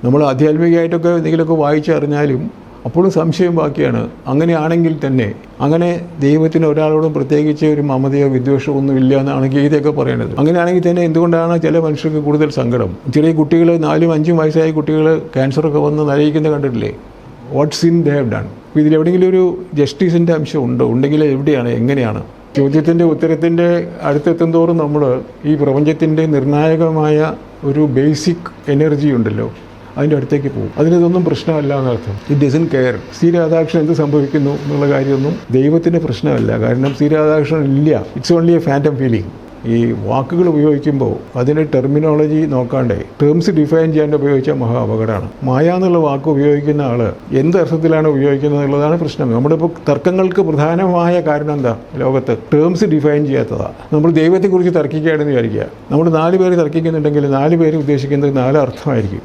നമ്മൾ ആധ്യാത്മികമായിട്ടൊക്കെ എന്തെങ്കിലുമൊക്കെ വായിച്ചറിഞ്ഞാലും അപ്പോഴും സംശയം ബാക്കിയാണ്. അങ്ങനെയാണെങ്കിൽ തന്നെ അങ്ങനെ ദൈവത്തിന് ഒരാളോടും പ്രത്യേകിച്ച് ഒരു മമതയോ വിദ്വേഷമോ ഒന്നും ഇല്ല എന്നാണ് ഗീതയൊക്കെ പറയുന്നത്. അങ്ങനെയാണെങ്കിൽ തന്നെ എന്തുകൊണ്ടാണ് ചില മനുഷ്യർക്ക് കൂടുതൽ സങ്കടം? ചെറിയ കുട്ടികൾ 4-5 വയസ്സായ കുട്ടികൾ ക്യാൻസറൊക്കെ വന്ന് നരയിക്കുന്നത് കണ്ടിട്ടില്ലേ? What sin they have done. ഇതിലെവിടെയെങ്കിലും ഒരു ജസ്റ്റിസിൻ്റെ അംശം ഉണ്ടോ? ഉണ്ടെങ്കിൽ എവിടെയാണ്, എങ്ങനെയാണ്? ചോദ്യത്തിൻ്റെ ഉത്തരത്തിൻ്റെ അടുത്തെത്തുന്തോറും നമ്മൾ ഈ പ്രപഞ്ചത്തിൻ്റെ നിർണായകമായ ഒരു ബേസിക് എനർജി ഉണ്ടല്ലോ, അതിൻ്റെ അടുത്തേക്ക് പോകും. അതിനതൊന്നും പ്രശ്നമല്ല എന്നർത്ഥം. It doesn't care. C Radhakrishnan എന്ത് സംഭവിക്കുന്നു എന്നുള്ള കാര്യമൊന്നും ദൈവത്തിൻ്റെ പ്രശ്നമല്ല. കാരണം സി രാധാകൃഷ്ണൻ ഇല്ല. It's only A phantom feeling. ഈ വാക്കുകൾ ഉപയോഗിക്കുമ്പോൾ അതിന് ടെർമിനോളജി നോക്കാണ്ടേ ടേംസ് ഡിഫൈൻ ചെയ്യാണ്ട് ഉപയോഗിച്ചാൽ മഹാ അപകടമാണ്. മായ എന്നുള്ള വാക്ക് ഉപയോഗിക്കുന്ന ആൾ എന്ത് അർത്ഥത്തിലാണ് ഉപയോഗിക്കുന്നത് എന്നുള്ളതാണ് പ്രശ്നം. നമ്മളിപ്പോൾ തർക്കങ്ങൾക്ക് പ്രധാനമായ കാരണം എന്താ? ലോകത്ത് ടേംസ് ഡിഫൈൻ ചെയ്യാത്തതാണ്. നമ്മൾ ദൈവത്തെക്കുറിച്ച് തർക്കിക്കുകയാണെന്ന് വിചാരിക്കുക. നമ്മൾ 4 പേര് തർക്കിക്കുന്നുണ്ടെങ്കിൽ 4 പേര് ഉദ്ദേശിക്കുന്നത് 4 അർത്ഥമായിരിക്കും.